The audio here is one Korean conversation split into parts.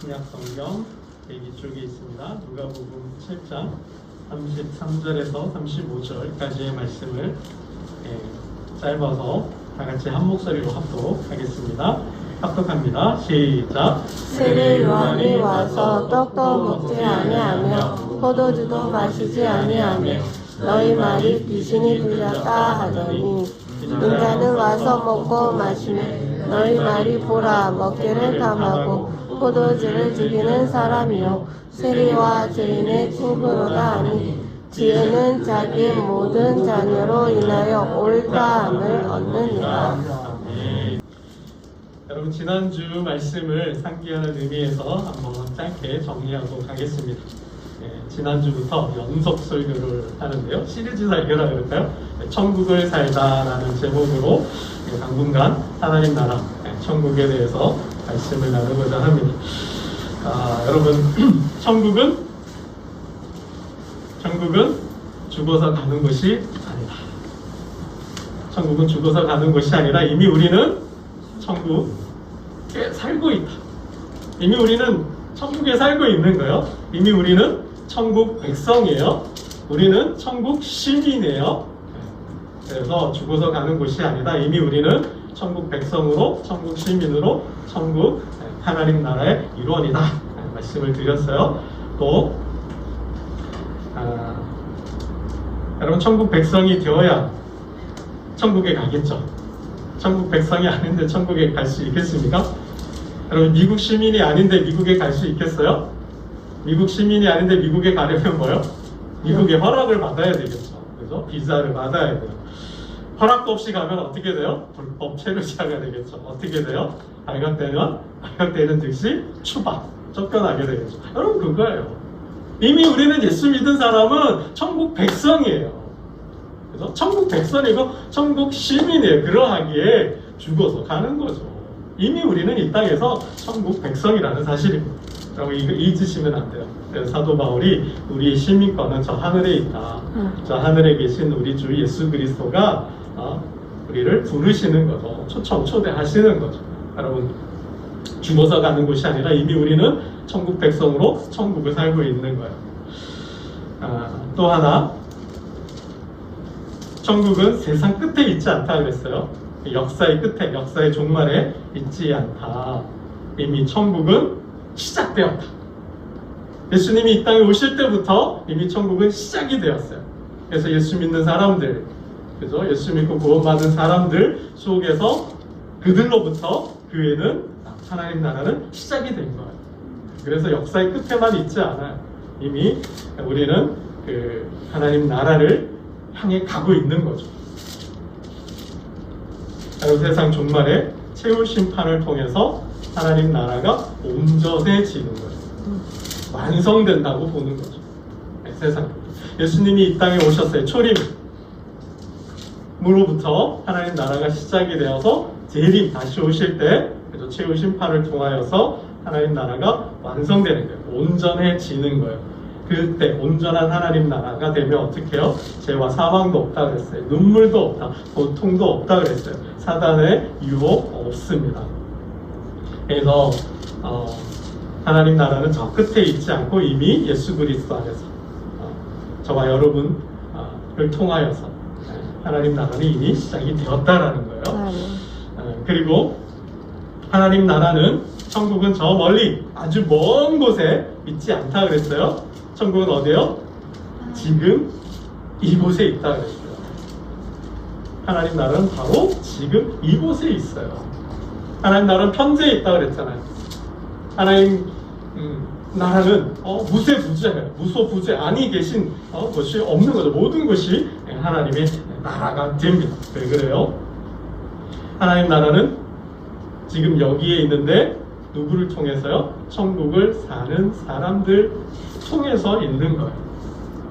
신약 성경 여기 쪽에 있습니다. 누가복음 7장 33절에서 35절까지의 말씀을 짧아서 다 같이 한 목소리로 합독하겠습니다. 합독합니다. 시작. 세례 요한이 와서 떡도 먹지 아니하며 포도주도 마시지 아니하며 너희 말이 귀신이 들렸다 하더니 인자는 와서 먹고 마시며 너희 말이 보라 먹기를 탐하고 포도주를 즐기는 사람이요 세리와 죄인의 친구로다 하니 지혜는 자기의 모든 자녀로 인하여 옳다함을 얻느니라. 여러분 지난주 말씀을 상기하는 의미에서 한번 짧게 정리하고 가겠습니다. 지난주부터 연속 설교를 하는데요. 시리즈 설교라 그럴까요? 천국을 살다라는 제목으로 당분간 하나님 나라, 천국에 대해서 말씀을 나누고자 합니다. 여러분 천국은 죽어서 가는 곳이 아니다. 천국은 죽어서 가는 곳이 아니라 이미 우리는 천국에 살고 있다. 이미 우리는 천국에 살고 있는 거예요. 이미 우리는 천국 백성이에요. 우리는 천국 시민이에요. 그래서 죽어서 가는 곳이 아니다. 이미 우리는 천국 백성으로, 천국 시민으로, 천국 하나님 나라의 일원이다. 말씀을 드렸어요. 또 여러분 천국 백성이 되어야 천국에 가겠죠. 천국 백성이 아닌데 천국에 갈 수 있겠습니까? 여러분 미국 시민이 아닌데 미국에 갈 수 있겠어요? 미국 시민이 아닌데 미국에 가려면 뭐요? 미국의 허락을 받아야 되겠죠. 그죠? 비자를 받아야 돼요. 허락도 없이 가면 어떻게 돼요? 불법 체류자가 되겠죠. 어떻게 돼요? 발각되는 즉시 추방, 쫓겨나게 되겠죠. 여러분 그거예요. 이미 우리는 예수 믿은 사람은 천국 백성이에요. 그래서 천국 백성이고 천국 시민이에요. 그러하기에 죽어서 가는 거죠. 이미 우리는 이 땅에서 천국 백성이라는 사실입니다. 여러분 이거 잊으시면 안 돼요. 그래서 사도 바울이 우리의 시민권은 저 하늘에 있다. 저 하늘에 계신 우리 주 예수 그리스도가 우리를 부르시는 거죠. 초대하시는 거죠. 여러분 죽어서 가는 곳이 아니라 이미 우리는 천국 백성으로 천국을 살고 있는 거예요. 또 하나 천국은 세상 끝에 있지 않다 그랬어요. 역사의 끝에, 역사의 종말에 있지 않다. 이미 천국은 시작되었다. 예수님이 이 땅에 오실 때부터 이미 천국은 시작이 되었어요. 그래서 예수 믿는 사람들, 그죠? 예수 믿고 구원받은 사람들 속에서 그들로부터 교회는 하나님 나라는 시작이 된 거예요. 그래서 역사의 끝에만 있지 않아요. 이미 우리는 그 하나님 나라를 향해 가고 있는 거죠. 세상 종말에 최후 심판을 통해서 하나님 나라가 온전해지는 거예요. 완성된다고 보는 거죠. 세상. 예수님이 이 땅에 오셨어요. 초림으로부터 하나님 나라가 시작이 되어서 재림 다시 오실 때 최후 심판을 통하여서 하나님 나라가 완성되는 거예요. 온전해지는 거예요. 그때 온전한 하나님 나라가 되면 어떻게 해요? 죄와 사망도 없다 그랬어요. 눈물도 없다. 고통도 없다 그랬어요. 사단의 유혹 없습니다. 그래서 하나님 나라는 저 끝에 있지 않고 이미 예수 그리스도 안에서 저와 여러분을 통하여서 하나님 나라는 이미 시작이 되었다라는 거예요. 그리고 하나님 나라는 천국은 저 멀리 아주 먼 곳에 있지 않다 그랬어요. 천국은 어디요? 지금 이곳에 있다 그랬어요. 하나님 나라는 바로 지금 이곳에 있어요. 하나님 나라는 편재에 있다 그랬잖아요. 하나님 나라는 무세부재예요. 무소부재 아니 계신 것이 없는 거죠. 모든 것이 하나님의 나라가 됩니다. 왜 그래요? 하나님 나라는 지금 여기에 있는데 누구를 통해서요? 천국을 사는 사람들 통해서 있는 거예요.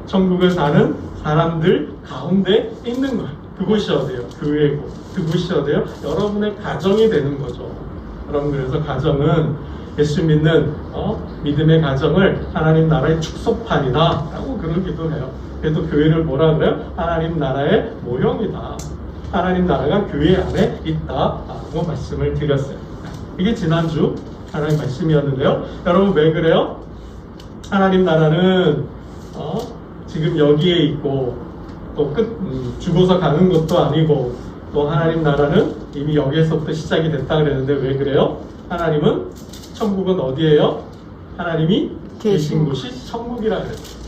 천국을 사는 사람들 가운데 있는 거예요. 그곳이 어디예요? 교회고. 그곳이 어디예요? 여러분의 가정이 되는 거죠. 여러분 그래서 가정은 예수 믿는 믿음의 가정을 하나님 나라의 축소판이다 라고 그러기도 해요. 그래도 교회를 뭐라 그래요? 하나님 나라의 모형이다. 하나님 나라가 교회 안에 있다라고 말씀을 드렸어요. 이게 지난주 하나님 말씀이었는데요. 여러분 왜 그래요? 하나님 나라는 지금 여기에 있고 또 죽어서 가는 것도 아니고 또 하나님 나라는 이미 여기에서부터 시작이 됐다 그랬는데 왜 그래요? 하나님은 천국은 어디예요? 하나님이 계신 곳이 천국이라 그랬어요.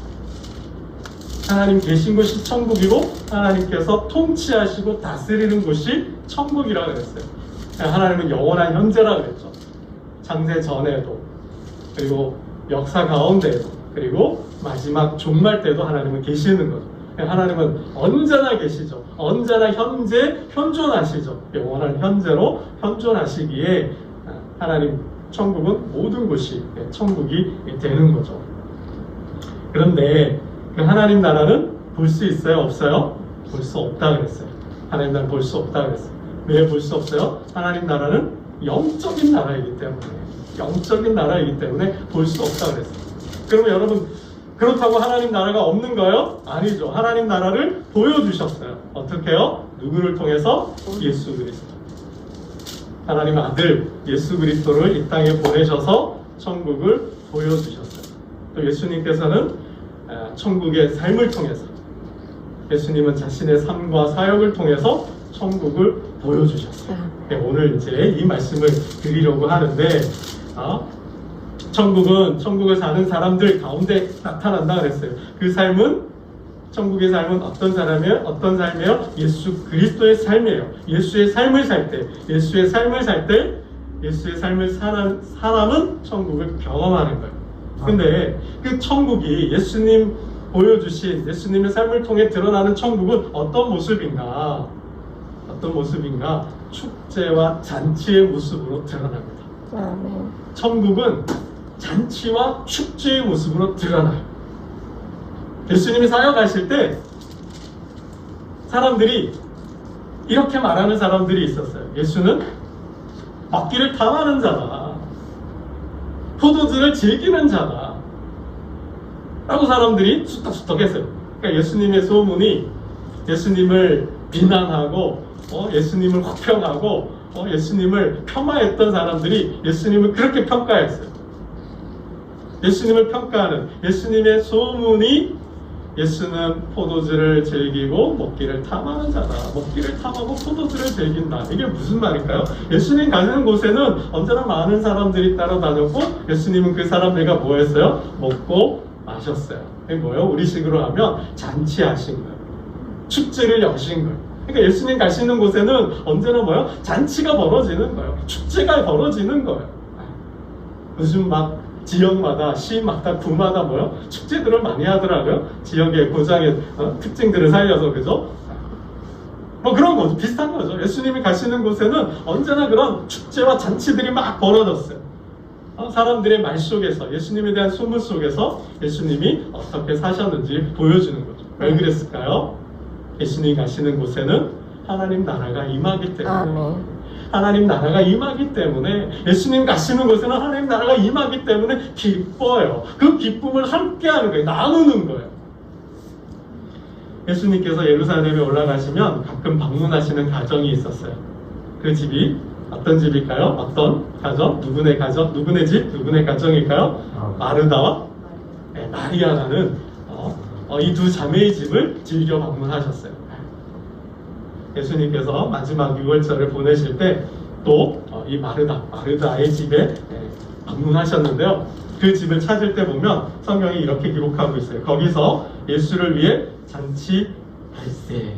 하나님 계신 곳이 천국이고 하나님께서 통치하시고 다스리는 곳이 천국이라 그랬어요. 하나님은 영원한 현재라 그랬죠. 창세 전에도 그리고 역사 가운데에도 그리고 마지막 종말 때도 하나님은 계시는 거죠. 하나님은 언제나 계시죠. 언제나 현존하시죠. 영원한 현재로 현존하시기에 하나님 천국은 모든 곳이 천국이 되는 거죠. 그런데 그 하나님 나라는 볼 수 있어요? 없어요? 볼 수 없다 그랬어요. 하나님 나라는 볼 수 없다 그랬어요. 왜 볼 수 없어요? 하나님 나라는 영적인 나라이기 때문에 볼 수 없다 그랬어요. 그러면 여러분 그렇다고 하나님 나라가 없는 거예요? 아니죠. 하나님 나라를 보여주셨어요. 어떻게요? 누구를 통해서? 예수 그리스도. 하나님 아들 예수 그리스도를 이 땅에 보내셔서 천국을 보여주셨어요. 또 예수님께서는 천국의 삶을 통해서 예수님은 자신의 삶과 사역을 통해서 천국을 보여주셨어요. 오늘 이제 이 말씀을 드리려고 하는데 천국은 천국을 사는 사람들 가운데 나타난다 그랬어요. 그 삶은 천국의 삶은 어떤 삶이에요? 어떤 삶이에요? 예수 그리스도의 삶이에요. 예수의 삶을 살 때 예수의 삶을 사는 사람은 천국을 경험하는 거예요. 근데 그 천국이 예수님 보여주신 예수님의 삶을 통해 드러나는 천국은 어떤 모습인가? 축제와 잔치의 모습으로 드러납니다. 아멘. 천국은 잔치와 축제의 모습으로 드러나요. 예수님이 사역하실 때 사람들이 이렇게 말하는 사람들이 있었어요. 예수는 먹기를 탐하는 자다. 포도주를 즐기는 자다. 라고 사람들이 수덕수덕 했어요. 그러니까 예수님의 소문이 예수님을 비난하고 예수님을 혹평하고 예수님을 폄하했던 사람들이 예수님을 그렇게 평가했어요. 예수님을 평가하는 예수님의 소문이 예수는 포도주를 즐기고 먹기를 탐하는 자다. 먹기를 탐하고 포도주를 즐긴다. 이게 무슨 말일까요? 예수님 가는 곳에는 언제나 많은 사람들이 따라다녔고 예수님은 그 사람들과 뭐 했어요? 먹고 마셨어요. 이게 뭐예요? 우리식으로 하면 잔치하신 거예요. 축제를 여신 거예요. 그러니까 예수님 가시는 곳에는 언제나 뭐예요? 잔치가 벌어지는 거예요. 축제가 벌어지는 거예요. 요즘 막 지역마다 시마다 구마다 뭐요? 축제들을 많이 하더라고요. 지역의 고장의 특징들을 살려서 그죠? 뭐 그런 거죠. 비슷한 거죠. 예수님이 가시는 곳에는 언제나 그런 축제와 잔치들이 막 벌어졌어요. 사람들의 말 속에서 예수님에 대한 소문 속에서 예수님이 어떻게 사셨는지 보여주는 거죠. 왜 그랬을까요? 예수님이 가시는 곳에는 하나님 나라가 임하기 때문에 하나님 나라가 임하기 때문에 예수님 가시는 곳에는 하나님 나라가 임하기 때문에 기뻐요. 그 기쁨을 함께하는 거예요. 나누는 거예요. 예수님께서 예루살렘에 올라가시면 가끔 방문하시는 가정이 있었어요. 그 집이 어떤 집일까요? 어떤 가정? 누구네 가정? 누구네 집? 누구네 가정일까요? 마르다와 마리아라는 이 두 자매의 집을 즐겨 방문하셨어요. 예수님께서 마지막 유월절을 보내실 때 또 이 마르다의 집에 방문하셨는데요. 그 집을 찾을 때 보면 성경이 이렇게 기록하고 있어요. 거기서 예수를 위해 잔치 발세.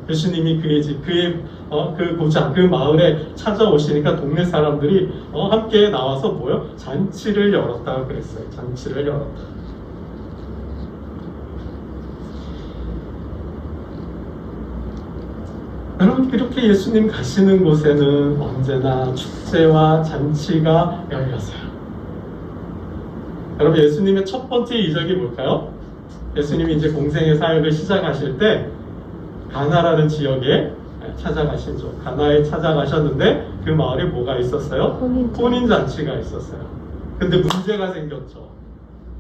예수님이 그의 집, 그 고장, 그 마을에 찾아오시니까 동네 사람들이 함께 나와서 뭐요? 잔치를 열었다고 그랬어요. 잔치를 열었다. 여러분 이렇게 예수님 가시는 곳에는 언제나 축제와 잔치가 열렸어요. 여러분 예수님의 첫 번째 이적이 뭘까요? 예수님이 이제 공생의 사역을 시작하실 때 가나라는 지역에 찾아가시죠. 가나에 찾아가셨는데 그 마을에 뭐가 있었어요? 혼인잔치가 있었어요. 근데 문제가 생겼죠.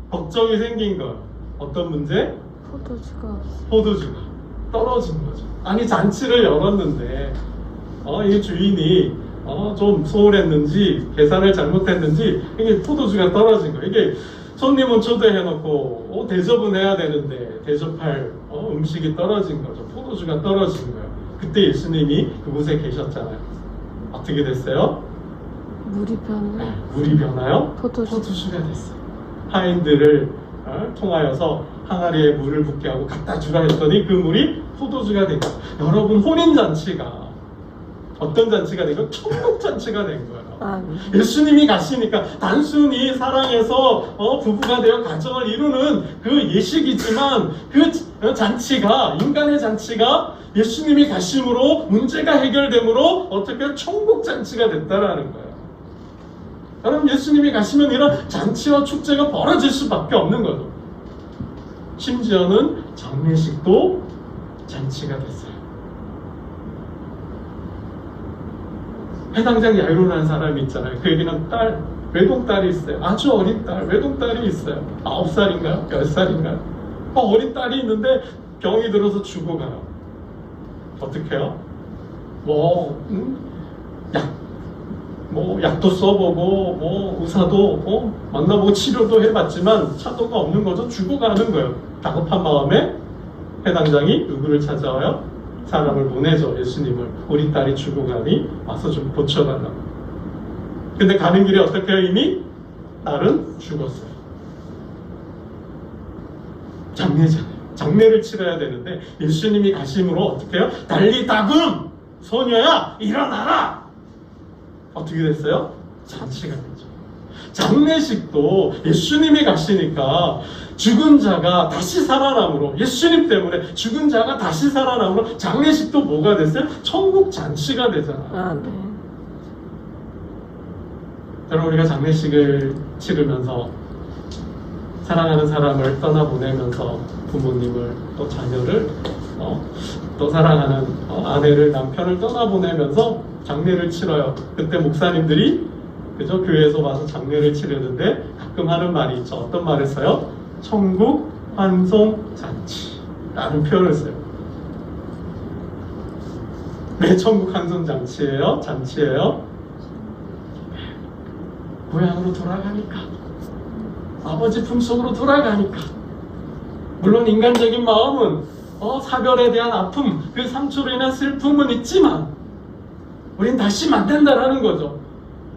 걱정이 생긴 거. 어떤 문제? 포도주가 떨어진 거죠. 아니 잔치를 열었는데 이 주인이 좀 소홀했는지 계산을 잘못했는지 이게 포도주가 떨어진 거예요. 이게 손님은 초대해놓고 대접은 해야 되는데 대접할 음식이 떨어진 거죠. 포도주가 떨어진 거예요. 그때 예수님이 그곳에 계셨잖아요. 어떻게 됐어요? 물이 변해. 물이 변하여 포도주가 됐어요. 하인들을 통하여서 항아리에 물을 붓게 하고 갖다 주라 했더니 그 물이 포도주가 된 거예요. 여러분, 혼인잔치가 어떤 잔치가 된 거예요? 천국잔치가 된 거예요. 예수님이 가시니까 단순히 사랑해서 부부가 되어 가정을 이루는 그 예식이지만 그 잔치가, 인간의 잔치가 예수님이 가심으로 문제가 해결됨으로 어떻게 천국잔치가 됐다라는 거예요. 여러분, 예수님이 가시면 이런 잔치와 축제가 벌어질 수밖에 없는 거죠. 심지어는 장례식도 잔치가 됐어요. 해당장 야이로라는 사람이 있잖아요. 그에게는 외동딸이 있어요. 아주 어린 딸, 외동딸이 있어요. 9살인가요? 10살인가요? 어린 딸이 있는데 병이 들어서 죽어가요. 어떻게 해요? 약도 써보고, 의사도 만나보고 치료도 해봤지만 차도가 없는 거죠. 죽어가는 거예요. 다급한 마음에 해당장이 누구를 찾아와요? 사람을 보내죠. 예수님을. 우리 딸이 죽어가니 와서 좀 고쳐달라고. 근데 가는 길에 어떻게 해요? 이미 딸은 죽었어요. 장례잖아요. 장례를 치러야 되는데 예수님이 가심으로 어떻게 해요? 달리다금 소녀야 일어나라. 어떻게 됐어요? 잔치가 됐죠. 장례식도 예수님이 가시니까 죽은 자가 다시 살아남으로, 예수님 때문에 죽은 자가 다시 살아남으로 장례식도 뭐가 됐어요? 천국 잔치가 되잖아요. 네. 여러분, 우리가 장례식을 치르면서 사랑하는 사람을 떠나보내면서 부모님을 또 자녀를 또 사랑하는 아내를, 남편을 떠나보내면서 장례를 치러요. 그때 목사님들이 그죠? 교회에서 와서 장례를 치르는데 가끔 하는 말이 있죠. 어떤 말을 써요? 천국 환송 잔치라는 표현을 써요. 왜 천국 환송 잔치예요? 고향으로 돌아가니까, 아버지 품속으로 돌아가니까. 물론 인간적인 마음은 사별에 대한 아픔, 그 상처로 인한 슬픔은 있지만 우린 다시 만난다라는 거죠.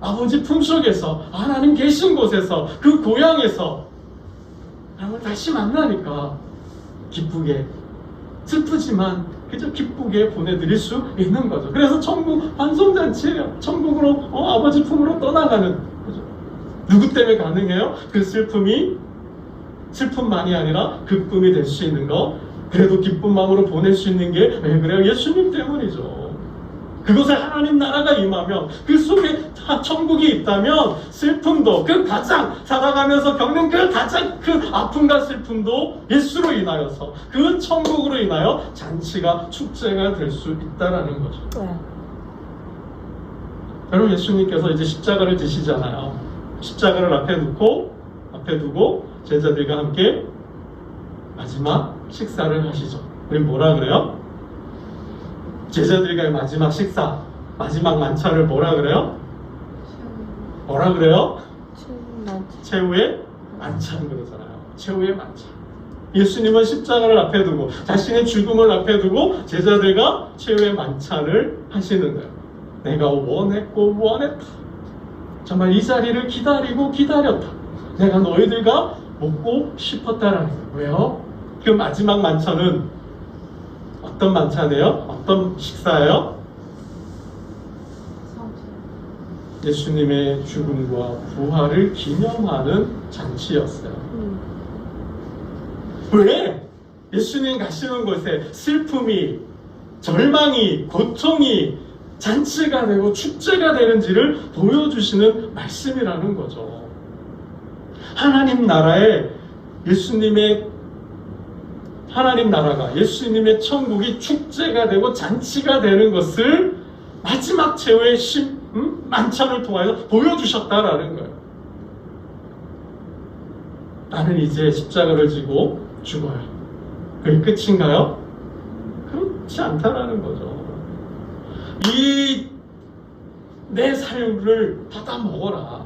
아버지 품속에서, 하나님 계신 곳에서, 그 고향에서 하나님을 다시 만나니까 기쁘게, 슬프지만 그저 기쁘게 보내드릴 수 있는 거죠. 그래서 천국 환송잔치예요. 천국으로 아버지 품으로 떠나가는 거죠. 누구 때문에 가능해요? 그 슬픔만이 아니라 기쁨이 될 수 있는 거, 그래도 기쁜 마음으로 보낼 수 있는 게 왜 그래요? 예수님 때문이죠. 그곳에 하나님 나라가 임하면, 그 속에 천국이 있다면 슬픔도, 그 가장 살아가면서 겪는 그 가장 큰 아픔과 슬픔도 예수로 인하여서, 그 천국으로 인하여 잔치가, 축제가 될 수 있다라는 거죠. 여러분, 예수님께서 이제 십자가를 지시잖아요. 십자가를 앞에 두고 제자들과 함께 마지막 식사를 하시죠. 우리 뭐라 그래요? 제자들과의 마지막 식사, 마지막 만찬을 뭐라 그래요? 최후의 만찬 그러잖아요. 최후의 만찬. 예수님은 십자가를 앞에 두고, 자신의 죽음을 앞에 두고 제자들과 최후의 만찬을 하시는 거예요. 내가 원했다. 정말 이 자리를 기다렸다. 내가 너희들과 먹고 싶었다라는 거예요. 왜요? 그 마지막 만찬은 어떤 만찬이에요? 어떤 식사예요? 예수님의 죽음과 부활을 기념하는 잔치였어요. 왜? 예수님 가시는 곳에 슬픔이, 절망이, 고통이 잔치가 되고 축제가 되는지를 보여주시는 말씀이라는 거죠. 하나님 나라에 하나님 나라가, 예수님의 천국이 축제가 되고 잔치가 되는 것을 마지막 최후의 만찬을 통하여 보여주셨다라는 거예요. 나는 이제 십자가를 지고 죽어요. 그게 끝인가요? 그렇지 않다라는 거죠. 이 내 살을 받아 먹어라.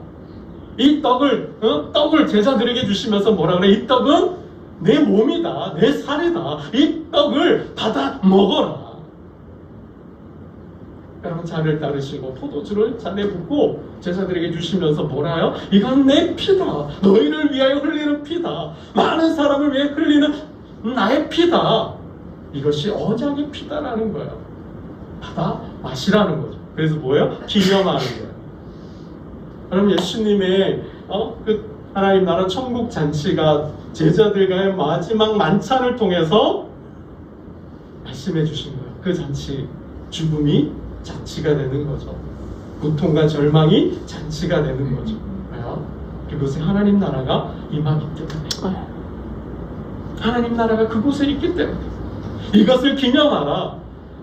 이 떡을 제자들에게 주시면서 뭐라 그래? 이 떡은 내 몸이다, 내 살이다. 이 떡을 받아 먹어라. 여러분, 잔을 따르시고 포도주를 잔에 붓고 제자들에게 주시면서 뭐라요? 이건 내 피다. 너희를 위하여 흘리는 피다. 많은 사람을 위해 흘리는 나의 피다. 이것이 언약의 피다라는 거예요. 받아 마시라는 거죠. 그래서 뭐예요? 기념하는 거예요. 그럼 예수님의 그 하나님 나라 천국 잔치가 제자들과의 마지막 만찬을 통해서 말씀해 주신 거예요. 그 잔치, 죽음이 잔치가 되는 거죠. 고통과 절망이 잔치가 되는 거죠. 왜요? 그곳에 하나님 나라가 임하기 때문에. 하나님 나라가 그곳에 있기 때문에. 이것을 기념하라.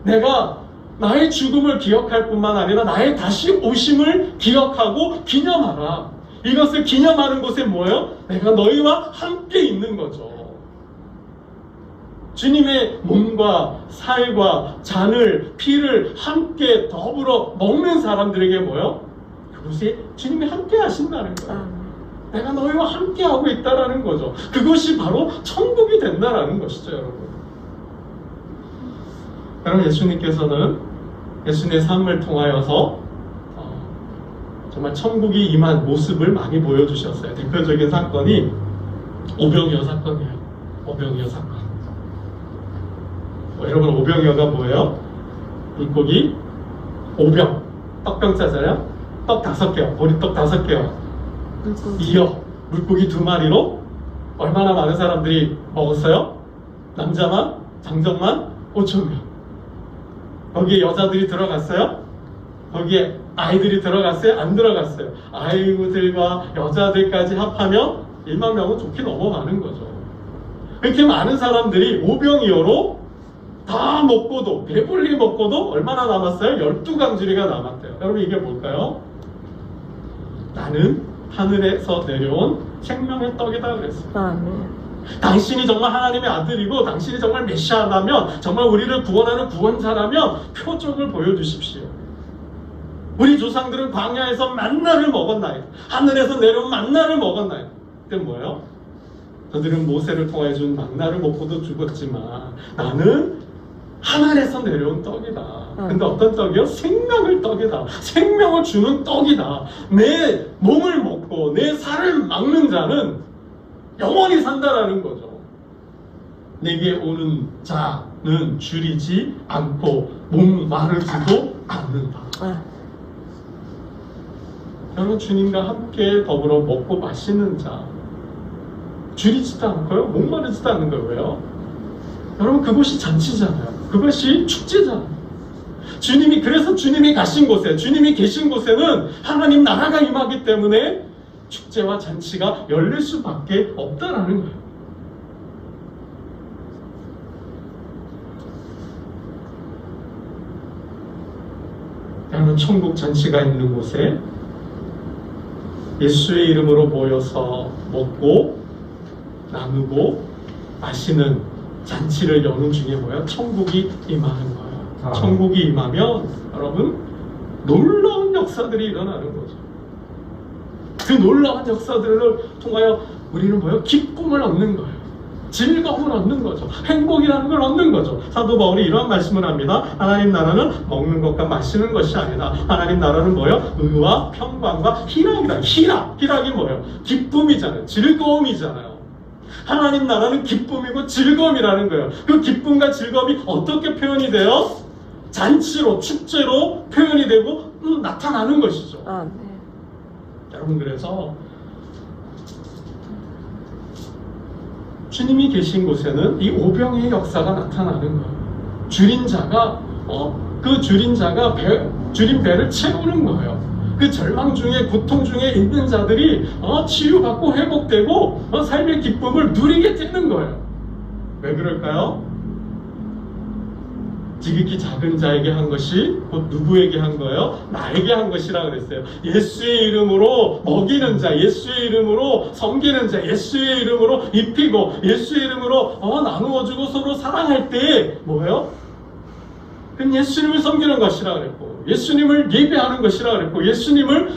내가 나의 죽음을 기억할 뿐만 아니라 나의 다시 오심을 기억하고 기념하라. 이것을 기념하는 곳에 뭐예요? 내가 너희와 함께 있는 거죠. 주님의 몸과 살과 잔을, 피를 함께 더불어 먹는 사람들에게 뭐예요? 그곳에 주님이 함께 하신다는 거예요. 내가 너희와 함께 하고 있다라는 거죠. 그것이 바로 천국이 된다라는 것이죠, 여러분. 여러분, 예수님께서는 예수님의 삶을 통하여서 정말 천국이 임한 모습을 많이 보여주셨어요. 대표적인 사건이 오병이어 사건이에요. 오병이어 사건. 여러분, 오병이어가 뭐예요? 물고기 5병, 떡병자잖아요. 떡 5개요. 보리떡 5개요. 이어 물고기 2마리로 얼마나 많은 사람들이 먹었어요? 남자만, 장정만 5,000명. 거기에 여자들이 들어갔어요? 거기에 아이들이 들어갔어요? 안 들어갔어요? 아이들과 여자들까지 합하면 1만 명은 좋게 넘어가는 거죠. 이렇게 많은 사람들이 오병이어로 다 먹고도, 배불리 먹고도 얼마나 남았어요? 12강주리가 남았대요. 여러분, 이게 뭘까요? 나는 하늘에서 내려온 생명의 떡이다 그랬어요. 당신이 정말 하나님의 아들이고 당신이 정말 메시아라면, 정말 우리를 구원하는 구원자라면 표적을 보여주십시오. 우리 조상들은 광야에서 만나를 먹었나이다. 하늘에서 내려온 만나를 먹었나이다. 그게 뭐예요? 저들은 모세를 통해 준 만나를 먹고도 죽었지만 나는 하늘에서 내려온 떡이다. 근데 어떤 떡이요? 생명의 떡이다. 생명을 주는 떡이다. 내 몸을 먹고 내 살을 막는 자는 영원히 산다라는 거죠. 내게 오는 자는 줄이지 않고 목마르지도 않는다. 여러분, 주님과 함께 더불어 먹고 마시는 자, 줄이지도 않고요, 목마르지도 않는 거예요. 왜요? 여러분, 그것이 잔치잖아요. 그것이 축제잖아요. 그래서 주님이 가신 곳에, 주님이 계신 곳에는 하나님 나라가 임하기 때문에 축제와 잔치가 열릴 수밖에 없다라는 거예요. 여러분, 천국 잔치가 있는 곳에 예수의 이름으로 모여서 먹고 나누고 마시는 잔치를 여는 중에 뭐예요? 천국이 임하는 거예요. 천국이 임하면 여러분, 놀라운 역사들이 일어나는 거죠. 그 놀라운 역사들을 통하여 우리는 뭐예요? 기쁨을 얻는 거예요. 즐거움을 얻는 거죠. 행복이라는 걸 얻는 거죠. 사도 바울이 이러한 말씀을 합니다. 하나님 나라는 먹는 것과 마시는 것이 아니다. 하나님 나라는 뭐예요? 의와 평강과 희락이다. 희락이 뭐예요? 기쁨이잖아요. 즐거움이잖아요. 하나님 나라는 기쁨이고 즐거움이라는 거예요. 그 기쁨과 즐거움이 어떻게 표현이 돼요? 잔치로, 축제로 표현이 되고 나타나는 것이죠. 여러분, 그래서 주님이 계신 곳에는 이 오병이의 역사가 나타나는 거예요. 줄인 자가 줄인 배를 채우는 거예요. 그 절망 중에, 고통 중에 있는 자들이 치유받고 회복되고 삶의 기쁨을 누리게 되는 거예요. 왜 그럴까요? 지극히 작은 자에게 한 것이 곧 누구에게 한 거예요? 나에게 한 것이라 그랬어요. 예수의 이름으로 먹이는 자, 예수의 이름으로 섬기는 자, 예수의 이름으로 입히고 예수의 이름으로 나누어주고 서로 사랑할 때 뭐예요? 그건 예수님을 섬기는 것이라 그랬고, 예수님을 예배하는 것이라 그랬고, 예수님을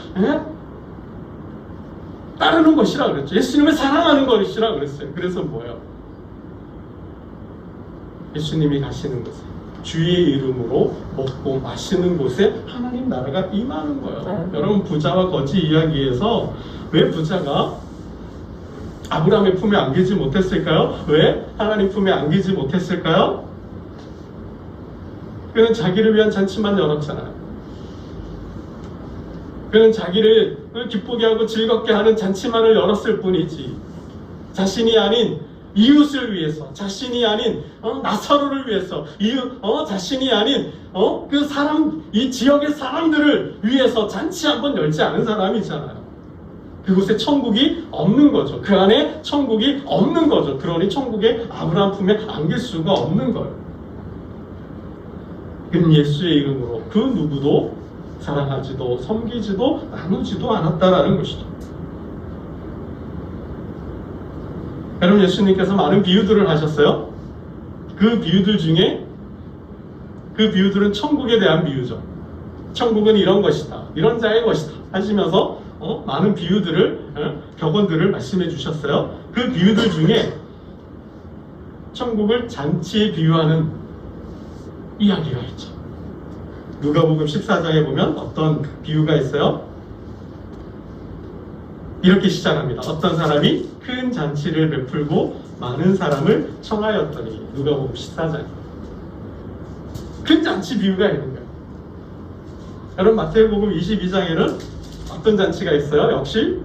따르는 것이라 그랬죠. 예수님을 사랑하는 것이라 그랬어요. 그래서 뭐예요? 예수님이 가시는 곳에, 주의 이름으로 먹고 마시는 곳에 하나님 나라가 임하는 거예요. 여러분, 부자와 거지 이야기에서 왜 부자가 아브라함의 품에 안기지 못했을까요? 왜 하나님 품에 안기지 못했을까요? 그는 자기를 위한 잔치만 열었잖아요. 그는 자기를 기쁘게 하고 즐겁게 하는 잔치만을 열었을 뿐이지, 자신이 아닌 이웃을 위해서, 자신이 아닌 나사로를 위해서, 자신이 아닌 그 사람, 이 지역의 사람들을 위해서 잔치 한번 열지 않은 사람이잖아요. 그곳에 천국이 없는 거죠. 그 안에 천국이 없는 거죠. 그러니 천국에 아브라함 품에 안길 수가 없는 거예요. 그는 예수의 이름으로 그 누구도 사랑하지도 섬기지도 나누지도 않았다라는 것이죠. 여러분, 예수님께서 많은 비유들을 하셨어요. 그 비유들 중에, 그 비유들은 천국에 대한 비유죠. 천국은 이런 것이다, 이런 자의 것이다 하시면서 많은 비유들을, 격언들을 말씀해 주셨어요. 그 비유들 중에 천국을 잔치에 비유하는 이야기가 있죠. 누가복음 14장에 보면 어떤 비유가 있어요? 이렇게 시작합니다. 어떤 사람이 큰 잔치를 베풀고 많은 사람을 청하였더니, 누가복음 14장. 큰 잔치 비유가 있는 거예요. 여러분, 마태복음 22장에는 어떤 잔치가 있어요? 역시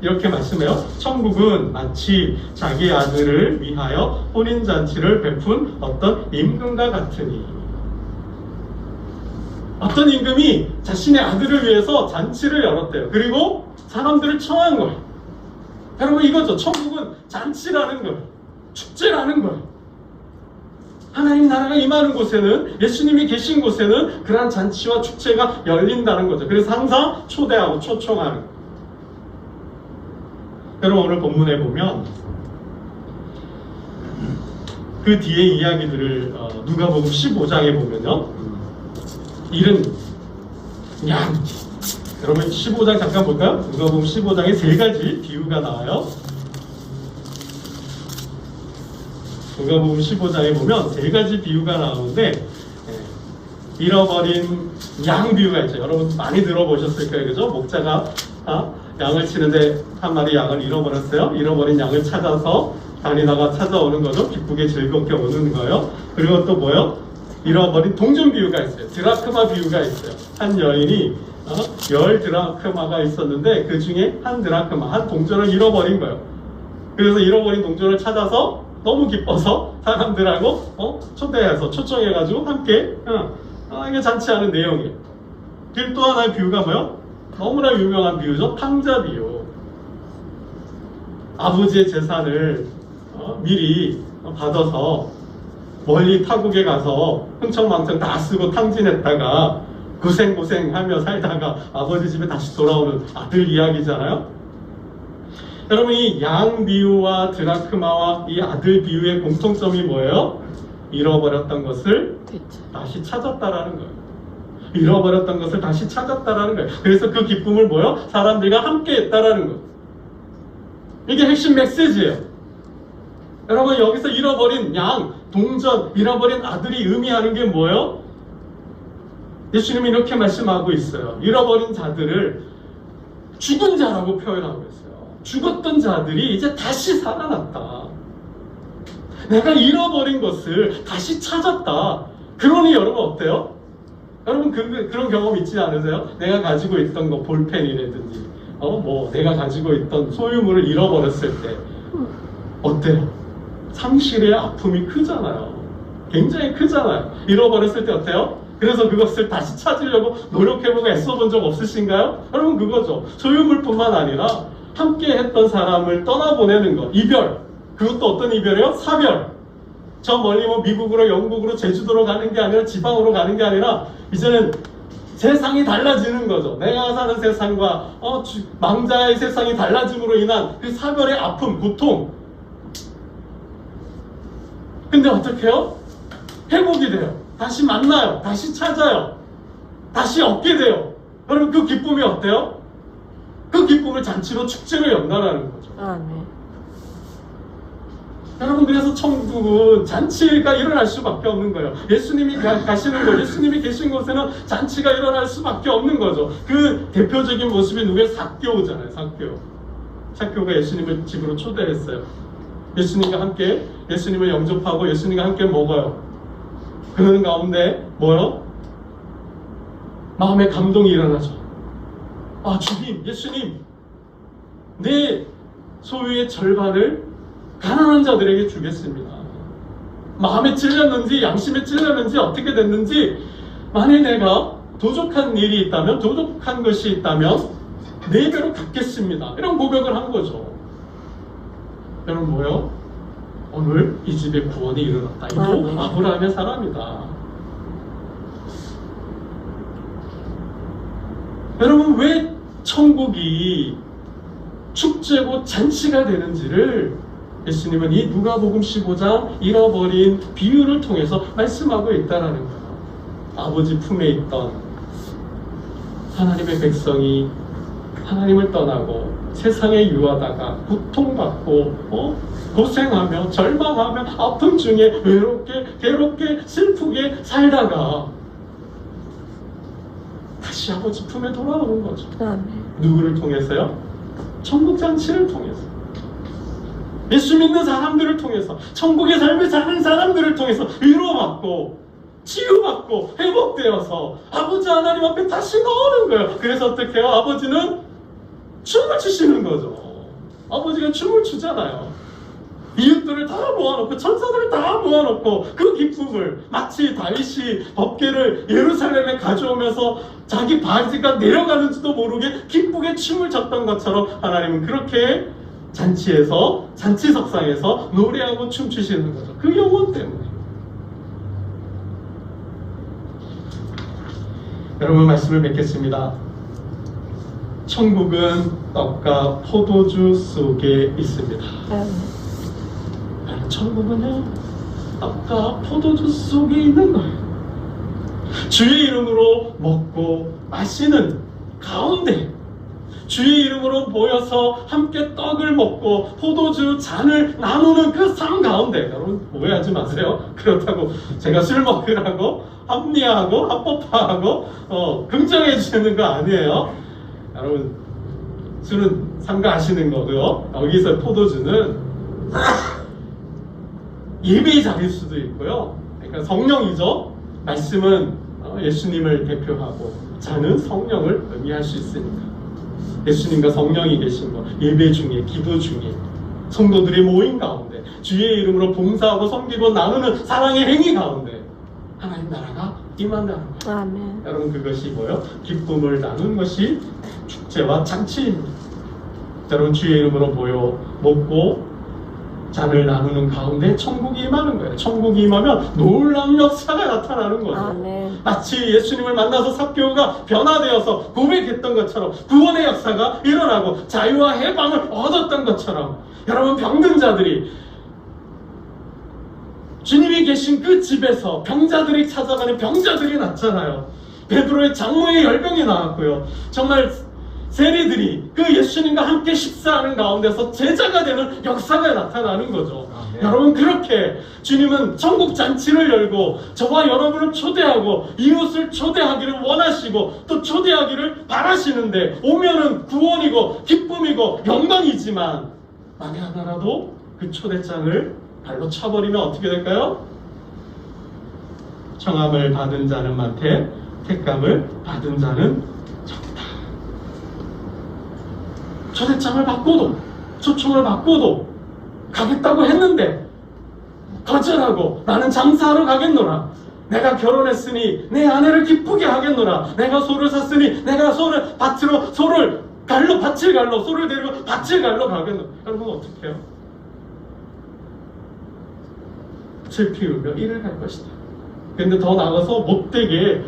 이렇게 말씀해요. 천국은 마치 자기 아들을 위하여 혼인잔치를 베푼 어떤 임금과 같으니, 어떤 임금이 자신의 아들을 위해서 잔치를 열었대요. 그리고 사람들을 청한 거예요. 여러분, 이거죠. 천국은 잔치라는 거예요. 축제라는 거예요. 하나님 나라가 임하는 곳에는, 예수님이 계신 곳에는 그러한 잔치와 축제가 열린다는 거죠. 그래서 항상 초대하고 초청하는 거예요. 여러분, 오늘 본문에 보면 그 뒤에 이야기들을 누가복음 15장에 보면요, 이른 양, 여러분 15장 잠깐 볼까요? 누가복음 15장에 세 가지 비유가 나와요. 누가복음 15장에 보면 세 가지 비유가 나오는데, 잃어버린 양 비유가 있죠. 여러분 많이 들어보셨을 거예요, 그죠? 목자가 양을 치는데 한 마리 양을 잃어버렸어요. 잃어버린 양을 찾아서 다니다가 찾아오는 거죠. 기쁘게 즐겁게 오는 거예요. 그리고 또 뭐요? 잃어버린 동전 비유가 있어요. 드라크마 비유가 있어요. 한 여인이 10드라크마가 있었는데 그 중에 한 드라크마, 한 동전을 잃어버린 거예요. 그래서 잃어버린 동전을 찾아서 너무 기뻐서 사람들하고 초대해서 초청해가지고 함께 이게 잔치하는 내용이에요. 그리고 또 하나의 비유가 뭐요? 너무나 유명한 비유죠. 탕자 비유. 아버지의 재산을 미리 받아서 멀리 타국에 가서 흥청망청 다 쓰고 탕진했다가 고생하며 살다가 아버지 집에 다시 돌아오는 아들 이야기잖아요. 여러분, 이 양 비유와 드라크마와 이 아들 비유의 공통점이 뭐예요? 잃어버렸던 것을 다시 찾았다라는 거예요. 잃어버렸던 것을 다시 찾았다라는 거예요. 그래서 그 기쁨을 뭐예요? 사람들과 함께 했다라는 거예요. 이게 핵심 메시지예요. 여러분, 여기서 잃어버린 양, 동전, 잃어버린 아들이 의미하는 게 뭐예요? 예수님이 이렇게 말씀하고 있어요. 잃어버린 자들을 죽은 자라고 표현하고 있어요. 죽었던 자들이 이제 다시 살아났다. 내가 잃어버린 것을 다시 찾았다. 그러니 여러분 어때요? 여러분 그런 경험 있지 않으세요? 내가 가지고 있던 거, 볼펜이라든지 내가 가지고 있던 소유물을 잃어버렸을 때 어때요? 상실의 아픔이 크잖아요. 굉장히 크잖아요. 잃어버렸을 때 어때요? 그래서 그것을 다시 찾으려고 노력해보고 애써본 적 없으신가요? 여러분, 그거죠. 소유물뿐만 아니라 함께 했던 사람을 떠나보내는 것, 이별. 그것도 어떤 이별이에요? 사별. 저 멀리 미국으로, 영국으로, 제주도로 가는 게 아니라, 지방으로 가는 게 아니라 이제는 세상이 달라지는 거죠. 내가 사는 세상과 망자의 세상이 달라짐으로 인한 그 사별의 아픔, 고통. 근데 어떻게 해요? 회복이 돼요. 다시 만나요. 다시 찾아요. 다시 얻게 돼요. 여러분 그 기쁨이 어때요? 그 기쁨을 잔치로 축제로 연다라는 거죠. 아멘. 여러분 그래서 천국은 잔치가 일어날 수밖에 없는 거예요. 예수님이 가시는 곳, 예수님이 계신 곳에는 잔치가 일어날 수밖에 없는 거죠. 그 대표적인 모습이 누구예요? 삭개오잖아요. 삭개오가 예수님을 집으로 초대했어요. 예수님과 함께 예수님을 영접하고 예수님과 함께 먹어요. 그러는 가운데 뭐요? 마음의 감동이 일어나죠. 아 주님, 예수님, 내 소유의 절반을 가난한 자들에게 주겠습니다. 마음에 찔렸는지 양심에 찔렸는지 어떻게 됐는지 만일 내가 도적한 일이 있다면, 도적한 것이 있다면 4배로 갚겠습니다. 이런 고백을 한 거죠. 여러분 뭐요? 오늘 이 집에 구원이 일어났다. 이도 아브라함의 사람이다. 여러분 왜 천국이 축제고 잔치가 되는지를 예수님은 이 누가복음 15장 잃어버린 비유를 통해서 말씀하고 있다는 거예요. 아버지 품에 있던 하나님의 백성이 하나님을 떠나고 세상에 유하다가 고통받고 고생하며 절망하며 아픔 중에 외롭게 괴롭게 슬프게 살다가 다시 아버지 품에 돌아오는 거죠. 아멘. 누구를 통해서요? 천국 잔치를 통해서, 예수 믿는 사람들을 통해서, 천국의 삶을 사는 사람들을 통해서 위로받고 치유받고 회복되어서 아버지 하나님 앞에 다시 나오는 거예요. 그래서 어떻게 해요? 아버지는 춤을 추시는 거죠. 아버지가 춤을 추잖아요. 이웃들을 다 모아놓고 천사들을 다 모아놓고 그 기쁨을 마치 다윗이 법궤를 예루살렘에 가져오면서 자기 바지가 내려가는지도 모르게 기쁘게 춤을 췄던 것처럼 하나님은 그렇게 잔치에서, 잔치석상에서 노래하고 춤추시는 거죠. 그 영혼 때문에. 여러분 말씀을 맺겠습니다. 천국은 떡과 포도주 속에 있습니다. 아멘. 천국은요, 떡과 포도주 속에 있는 거예요. 주의 이름으로 먹고 마시는 가운데, 주의 이름으로 모여서 함께 떡을 먹고 포도주 잔을 나누는 그 삶 가운데, 여러분 오해하지 마세요. 그렇다고 제가 술 먹으라고 합리화하고 합법화하고 긍정해 주시는 거 아니에요. 여러분 술은 삼가하시는 거고요. 여기서 포도주는 예배의 자리일 수도 있고요. 그러니까 성령이죠. 말씀은 예수님을 대표하고 잔은 성령을 의미할 수 있으니까 예수님과 성령이 계신 것, 예배 중에, 기도 중에, 성도들이 모인 가운데 주의 이름으로 봉사하고 섬기고 나누는 사랑의 행위 가운데 하나님 나라가 임한다는 거예요. 아멘. 여러분 그것이 뭐요? 기쁨을 나누는 것이 축제와 잔치입니다. 여러분 주의 이름으로 모여 먹고 잔을 나누는 가운데 천국이 임하는 거예요. 천국이 임하면 놀라운 역사가 나타나는 거죠. 아멘. 마치 예수님을 만나서 삭개오가 변화되어서 고백했던 것처럼 구원의 역사가 일어나고 자유와 해방을 얻었던 것처럼 여러분 병든 자들이 주님이 계신 그 집에서 병자들이 찾아가는 병자들이 났잖아요. 베드로의 장모의 열병이 나왔고요. 정말 세리들이 그 예수님과 함께 식사하는 가운데서 제자가 되는 역사가 나타나는 거죠. 네. 여러분 그렇게 주님은 천국 잔치를 열고 저와 여러분을 초대하고 이웃을 초대하기를 원하시고 또 초대하기를 바라시는데 오면은 구원이고 기쁨이고 영광이지만 만에 하나라도 그 초대장을 발로 차버리면 어떻게 될까요? 청함을 받은 자는 많되 택감을 받은 자는 적다. 초대장을 받고도 초청을 받고도 가겠다고 했는데 거절하고 나는 장사하러 가겠노라. 내가 결혼했으니 내 아내를 기쁘게 하겠노라. 내가 소를 샀으니 내가 소를 밭으로 소를 갈로 밭을 갈로 소를 데리고 밭을 갈로 가겠노라. 여러분 어떻게 해요? 밭을 피우며 일을 할 것이다. 근데 더 나아가서 못되게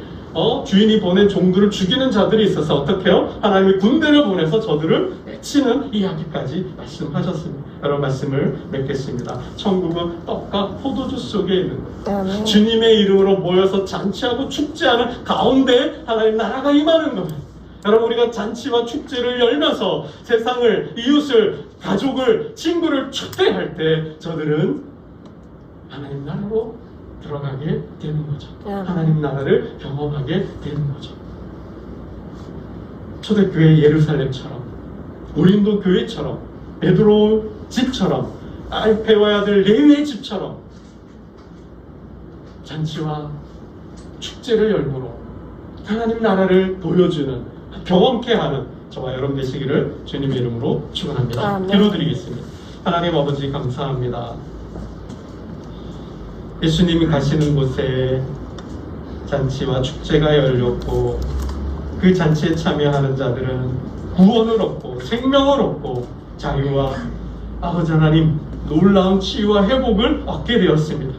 주인이 보낸 종들을 죽이는 자들이 있어서 어떻게 해요? 하나님이 군대를 보내서 저들을 치는 이야기까지 말씀하셨습니다. 여러 말씀을 맺겠습니다. 천국은 떡과 포도주 속에 있는 거예요. 아멘. 주님의 이름으로 모여서 잔치하고 축제하는 가운데 하나님 나라가 임하는 거예요. 여러분, 우리가 잔치와 축제를 열면서 세상을, 이웃을, 가족을, 친구를 축제할 때 저들은 하나님 나라로 들어가게 되는 거죠. 하나님 나라를 경험하게 되는 거죠. 초대교회 예루살렘처럼, 우린도 교회처럼, 베드로 집처럼, 알페와 아들 레위의 집처럼 잔치와 축제를 열므로 하나님 나라를 보여주는, 경험케 하는 저와 여러분 되시기를 주님의 이름으로 축원합니다. 아멘. 기도드리겠습니다. 하나님 아버지 감사합니다. 예수님이 가시는 곳에 잔치와 축제가 열렸고 그 잔치에 참여하는 자들은 구원을 얻고 생명을 얻고 자유와 아버지 하나님 놀라운 치유와 회복을 얻게 되었습니다.